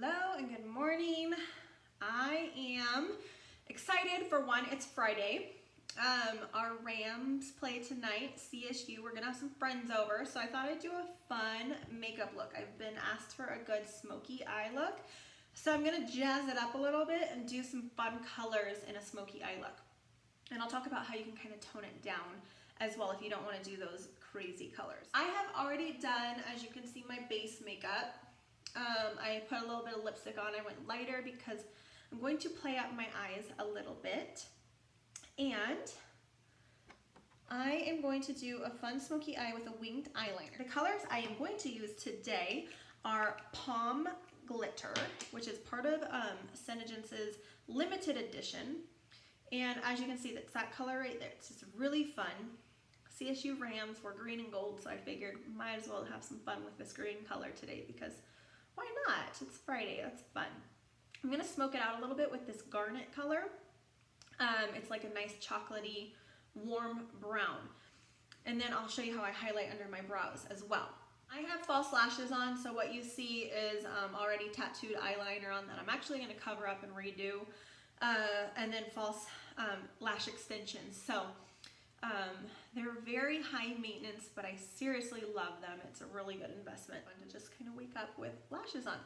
Hello and good morning. I am excited for one, it's Friday. Our Rams play tonight, CSU. We're gonna have some friends over, so I thought I'd do a fun makeup look. I've been asked for a good smoky eye look, so I'm gonna jazz it up a little bit and do some fun colors in a smoky eye look. And I'll talk about how you can kind of tone it down as well if you don't want to do those crazy colors. I have already done, as you can see, my base makeup. I put a little bit of lipstick on. I went lighter because I'm going to play up my eyes a little bit. And I am going to do a fun smoky eye with a winged eyeliner. The colors I am going to use today are Palm Glitter, which is part of Senegence's limited edition. And as you can see, that's that color right there. It's just really fun. CSU Rams were green and gold, so I figured might as well have some fun with this green color today because why not? It's Friday, that's fun. I'm gonna smoke it out a little bit with this garnet color. It's like a nice chocolatey, warm brown. And then I'll show you how I highlight under my brows as well. I have false lashes on, so what you see is already tattooed eyeliner on that I'm actually gonna cover up and redo. And then false lash extensions. So they're very high maintenance, but I seriously love them. It's a really good investment to just kind of wake up with lashes on.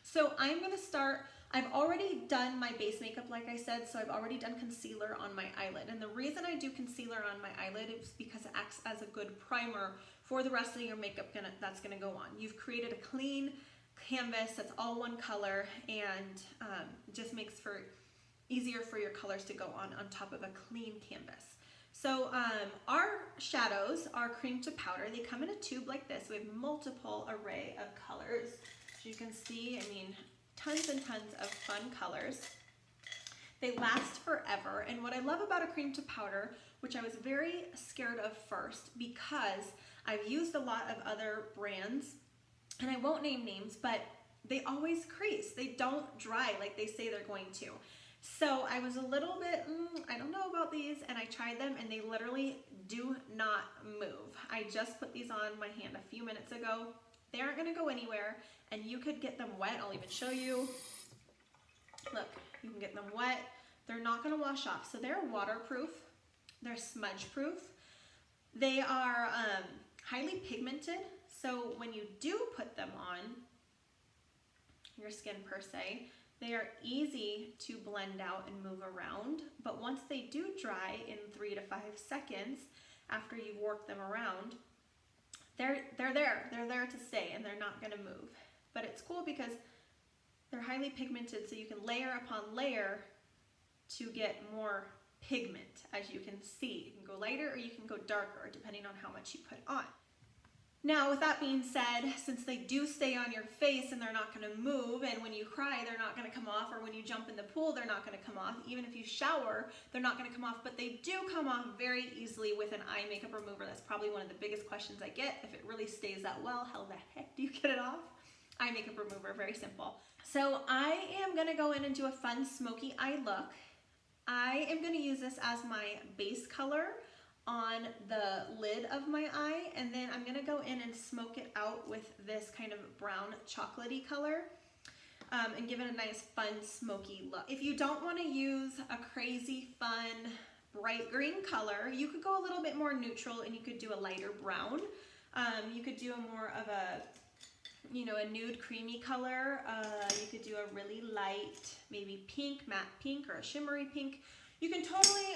So I'm gonna start, I've already done my base makeup like I said, so I've already done concealer on my eyelid. And the reason I do concealer on my eyelid is because it acts as a good primer for the rest of your makeup that's gonna go on. You've created a clean canvas that's all one color and just makes for easier for your colors to go on top of a clean canvas. So our shadows are cream to powder. They come in a tube like this. We have multiple array of colors. As you can see, I mean, tons and tons of fun colors. They last forever. And what I love about a cream to powder, which I was very scared of first because I've used a lot of other brands, and I won't name names, but they always crease. They don't dry like they say they're going to. So I was a little bit, I don't know about these, and I tried them and they literally do not move. I just put these on my hand a few minutes ago. They aren't gonna go anywhere, and you could get them wet. I'll even show you. Look, you can get them wet. They're not gonna wash off. So they're waterproof, they're smudge proof. They are highly pigmented. So when you do put them on your skin per se, they are easy to blend out and move around, but once they do dry in 3 to 5 seconds after you've worked them around, they're there to stay and they're not gonna move. But it's cool because they're highly pigmented, so you can layer upon layer to get more pigment. As you can see, you can go lighter or you can go darker depending on how much you put on. Now, with that being said, since they do stay on your face and they're not gonna move, and when you cry, they're not gonna come off, or when you jump in the pool, they're not gonna come off. Even if you shower, they're not gonna come off, but they do come off very easily with an eye makeup remover. That's probably one of the biggest questions I get. If it really stays that well, how the heck do you get it off? Eye makeup remover, very simple. So I am gonna go in and do a fun smoky eye look. I am gonna use this as my base color on the lid of my eye, and then I'm gonna go in and smoke it out with this kind of brown chocolatey color and give it a nice fun smoky look. If you don't want to use a crazy fun bright green color, you could go a little bit more neutral and you could do a lighter brown. You could do a more of a, you know, a nude creamy color. You could do a really light, maybe pink, matte pink, or a shimmery pink. You can totally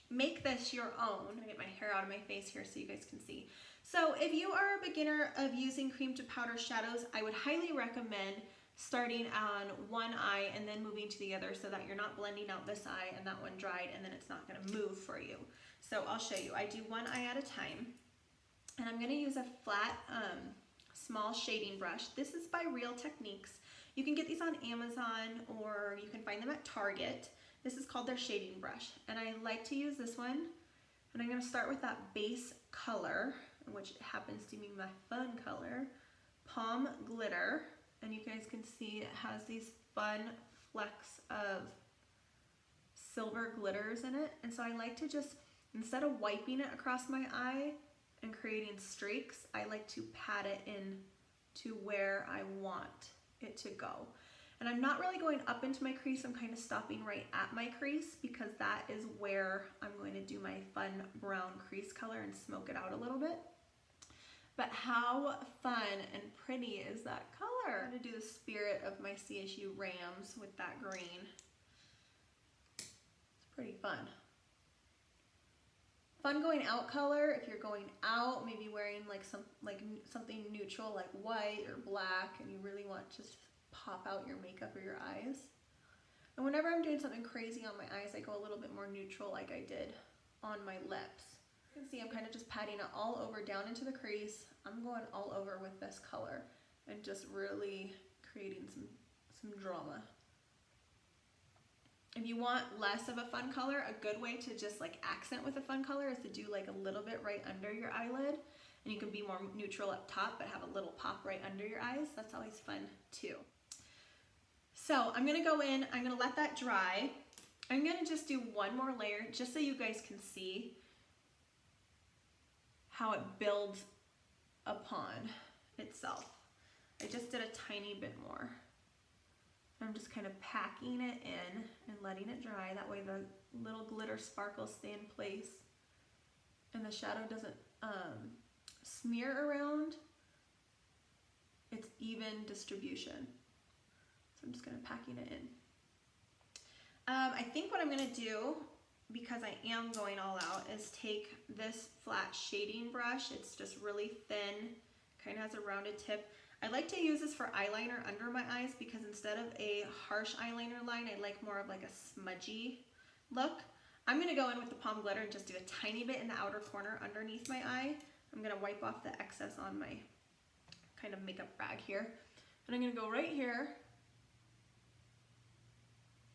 make this your own. I'm gonna get my hair out of my face here so you guys can see. So if you are a beginner of using cream to powder shadows, I would highly recommend starting on one eye and then moving to the other so that you're not blending out this eye and that one dried and then it's not gonna move for you. So I'll show you. I do one eye at a time, and I'm gonna use a flat, small shading brush. This is by Real Techniques. You can get these on Amazon or you can find them at Target. This is called their shading brush, and I like to use this one, and I'm going to start with that base color, which happens to be my fun color, Palm Glitter, and you guys can see it has these fun flecks of silver glitters in it, and so I like to just, instead of wiping it across my eye and creating streaks, I like to pat it in to where I want it to go. And I'm not really going up into my crease, I'm kind of stopping right at my crease because that is where I'm going to do my fun brown crease color and smoke it out a little bit. But how fun and pretty is that color? I'm going to do the spirit of my CSU Rams with that green. It's pretty fun. Fun going out color if you're going out, maybe wearing like something neutral like white or black, and you really want to just pop out your makeup or your eyes. And whenever I'm doing something crazy on my eyes, I go a little bit more neutral like I did on my lips. You can see I'm kind of just patting it all over down into the crease. I'm going all over with this color and just really creating some drama. If you want less of a fun color, a good way to just like accent with a fun color is to do like a little bit right under your eyelid, and you can be more neutral up top but have a little pop right under your eyes. That's always fun too. So I'm gonna go in, I'm gonna let that dry. I'm gonna just do one more layer just so you guys can see how it builds upon itself. I just did a tiny bit more. I'm just kind of packing it in and letting it dry. That way the little glitter sparkles stay in place and the shadow doesn't smear around. It's even distribution. So I'm just kind of packing it in. I think what I'm going to do, because I am going all out, is take this flat shading brush. It's just really thin, kind of has a rounded tip. I like to use this for eyeliner under my eyes because instead of a harsh eyeliner line, I like more of like a smudgy look. I'm going to go in with the palm glitter and just do a tiny bit in the outer corner underneath my eye. I'm going to wipe off the excess on my kind of makeup rag here. And I'm going to go right here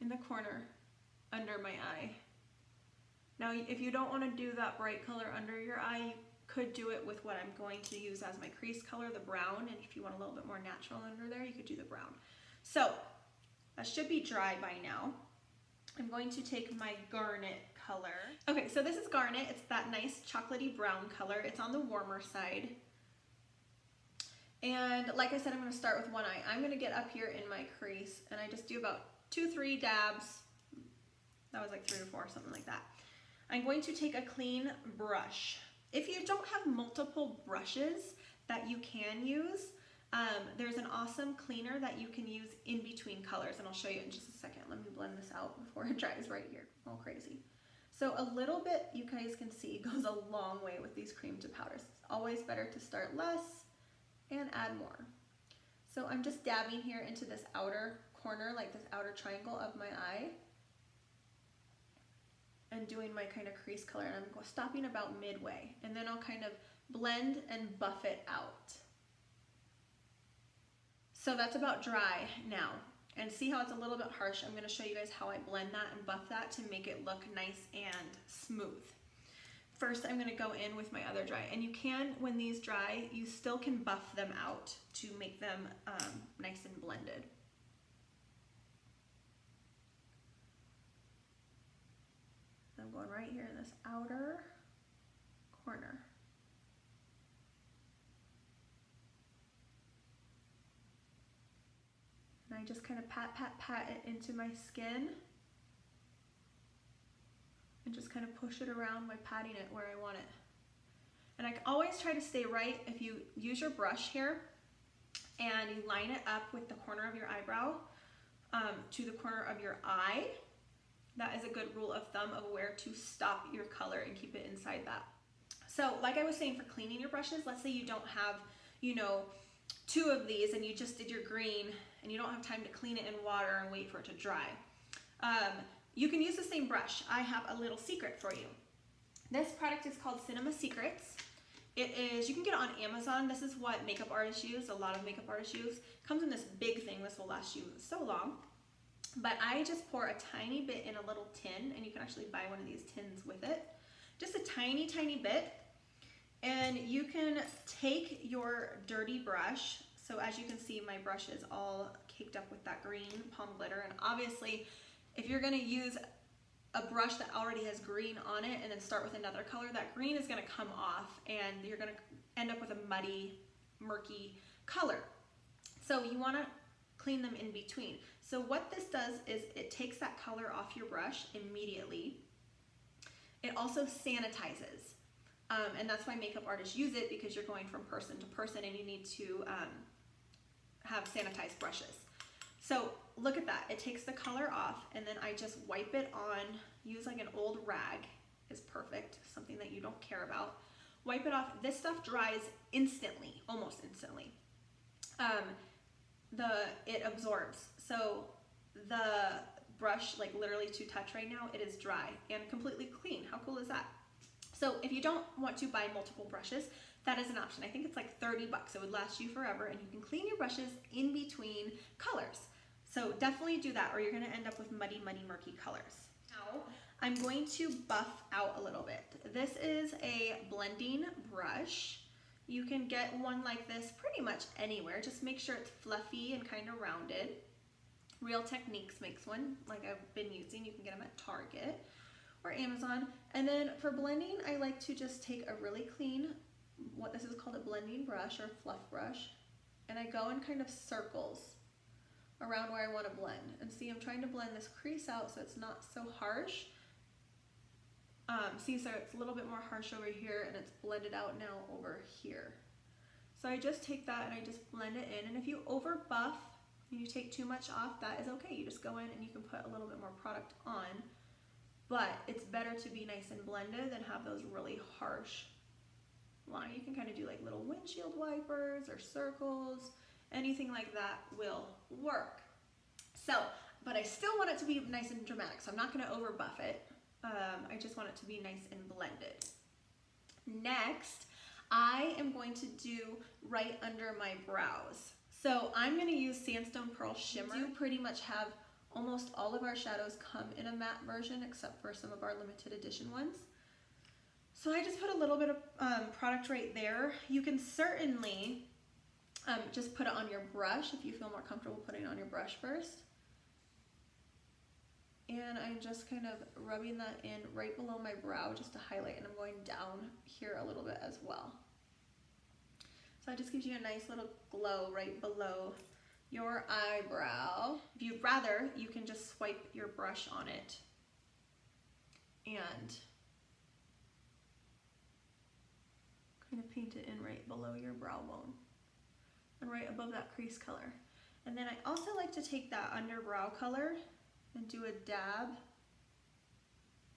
in the corner under my eye. Now, if you don't want to do that bright color under your eye, you could do it with what I'm going to use as my crease color, the brown, and if you want a little bit more natural under there, you could do the brown. So that should be dry by now. I'm going to take my garnet color. Okay, so this is garnet. It's that nice chocolatey brown color. It's on the warmer side. And like I said, I'm going to start with one eye. I'm going to get up here in my crease, and I just do about 2-3 dabs. That was like 3 or 4, something like that. I'm going to take a clean brush. If you don't have multiple brushes that you can use, there's an awesome cleaner that you can use in between colors, and I'll show you in just a second. Let me blend this out before it dries right here. All crazy. So a little bit, you guys can see, goes a long way with these cream to powders. It's always better to start less and add more. So I'm just dabbing here into this outer corner, like this outer triangle of my eye, and doing my kind of crease color, and I'm stopping about midway, and then I'll kind of blend and buff it out. So that's about dry now, and see how it's a little bit harsh. I'm going to show you guys how I blend that and buff that to make it look nice and smooth. First, I'm going to go in with my other dry, and you can, when these dry, you still can buff them out to make them nice and blended. I'm going right here in this outer corner. And I just kind of pat it into my skin and just kind of push it around by patting it where I want it. And I always try to stay right. If you use your brush here and you line it up with the corner of your eyebrow to the corner of your eye, that is a good rule of thumb of where to stop your color and keep it inside that. So like I was saying, for cleaning your brushes, let's say you don't have, you know, 2 of these and you just did your green and you don't have time to clean it in water and wait for it to dry. You can use the same brush. I have a little secret for you. This product is called Cinema Secrets. It is, you can get it on Amazon. This is what makeup artists use, a lot of makeup artists use. It comes in this big thing. This will last you so long. But I just pour a tiny bit in a little tin, and you can actually buy one of these tins with it. Just a tiny, tiny bit. And you can take your dirty brush. So as you can see, my brush is all caked up with that green palm glitter. And obviously, if you're gonna use a brush that already has green on it and then start with another color, that green is gonna come off and you're gonna end up with a muddy, murky color. So you wanna clean them in between. So what this does is it takes that color off your brush immediately. It also sanitizes. And that's why makeup artists use it, because you're going from person to person and you need to have sanitized brushes. So look at that, it takes the color off, and then I just wipe it on, use like an old rag is perfect, something that you don't care about. Wipe it off. This stuff dries instantly, almost instantly. It absorbs. So the brush, like literally to touch right now, it is dry and completely clean. How cool is that? So if you don't want to buy multiple brushes, that is an option. I think it's like 30 bucks. It would last you forever, and you can clean your brushes in between colors. So definitely do that, or you're gonna end up with muddy, murky colors. Now, I'm going to buff out a little bit. This is a blending brush. You can get one like this pretty much anywhere. Just make sure it's fluffy and kind of rounded. Real Techniques makes one, like I've been using. You can get them at Target or Amazon. And then for blending, I like to just take a really clean, what this is called a blending brush or fluff brush, and I go in kind of circles around where I want to blend. And see, I'm trying to blend this crease out so it's not so harsh. See, so it's a little bit more harsh over here, and it's blended out now over here. So I just take that and I just blend it in. And if you over buff and you take too much off, that is okay. You just go in and you can put a little bit more product on. But it's better to be nice and blended than have those really harsh lines. You can kind of do like little windshield wipers or circles. Anything like that will work. So, but I still want it to be nice and dramatic, so I'm not going to over buff it. I just want it to be nice and blended. Next, I am going to do right under my brows. So I'm going to use Sandstone Pearl Shimmer. We do pretty much have almost all of our shadows come in a matte version, except for some of our limited edition ones. So I just put a little bit of product right there. You can certainly just put it on your brush if you feel more comfortable putting it on your brush first. And I'm just kind of rubbing that in right below my brow just to highlight, and I'm going down here a little bit as well. So that just gives you a nice little glow right below your eyebrow. If you'd rather, you can just swipe your brush on it and kind of paint it in right below your brow bone and right above that crease color. And then I also like to take that underbrow color and do a dab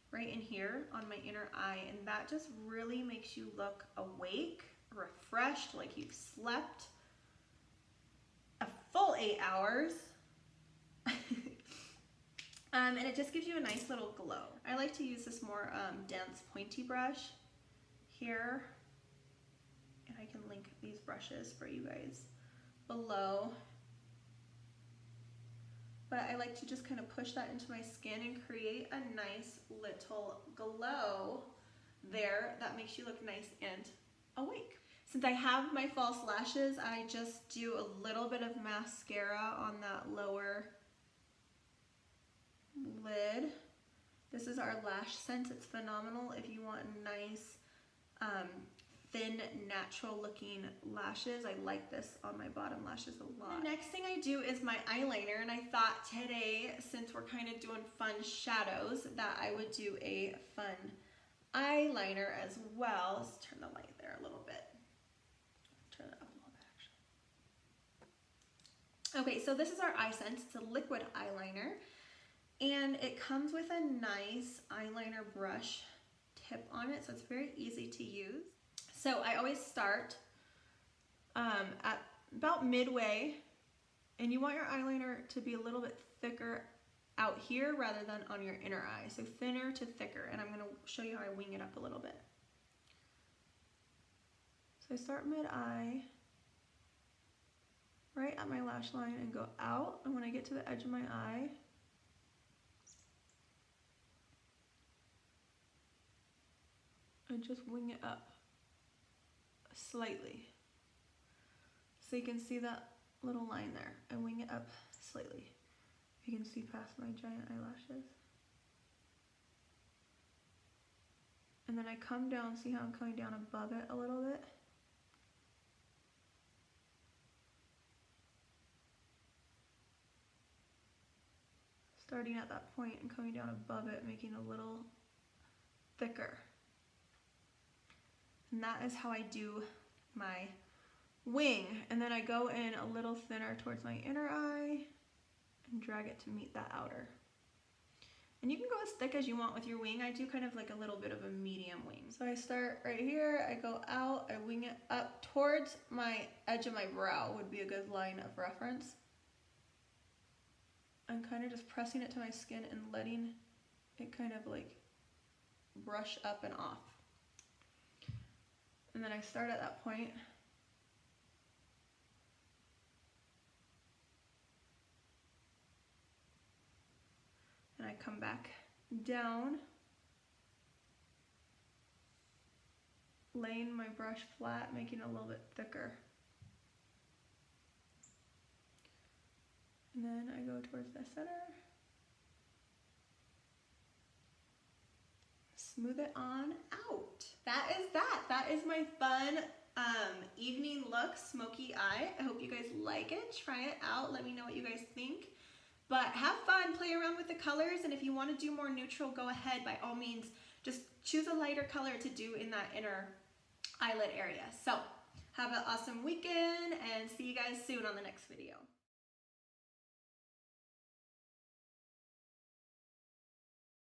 right in here on my inner eye, and that just really makes you look awake, refreshed, like you've slept a full 8 hours. And it just gives you a nice little glow. I like to use this more dense pointy brush here, and I can link these brushes for you guys below. But I like to just kind of push that into my skin and create a nice little glow there that makes you look nice and awake. Since I have my false lashes, I just do a little bit of mascara on that lower lid. This is our lash scent. It's phenomenal if you want nice, thin, natural looking lashes. I like this on my bottom lashes a lot. The next thing I do is my eyeliner, and I thought today, since we're kind of doing fun shadows, that I would do a fun eyeliner as well. Let's turn the light there a little bit. Turn it up a little bit, actually. Okay, so this is our eye scent. It's a liquid eyeliner, and it comes with a nice eyeliner brush tip on it, so it's very easy to use. So I always start at about midway, and you want your eyeliner to be a little bit thicker out here rather than on your inner eye. So thinner to thicker, and I'm going to show you how I wing it up a little bit. So I start mid-eye, right at my lash line, and go out, and when I get to the edge of my eye, I just wing it up slightly. So you can see that little line there. I wing it up slightly. You can see past my giant eyelashes. And then I come down, see how I'm coming down above it a little bit? starting at that point and coming down above it, making it a little thicker. And that is how I do my wing. And then I go in a little thinner towards my inner eye and drag it to meet that outer. And you can go as thick as you want with your wing. I do kind of like a little bit of a medium wing. So I start right here, I go out, I wing it up towards my edge of my brow would be a good line of reference. I'm kind of just pressing it to my skin and letting it kind of like brush up and off. And then I start at that point. And I come back down, laying my brush flat, making it a little bit thicker. And then I go towards the center. Smooth it on out. That is that. That is my fun evening look, smoky eye. I hope you guys like it. Try it out. Let me know what you guys think. But have fun, play around with the colors, and if you want to do more neutral, go ahead. By all means, just choose a lighter color to do in that inner eyelid area. So have an awesome weekend, and see you guys soon on the next video.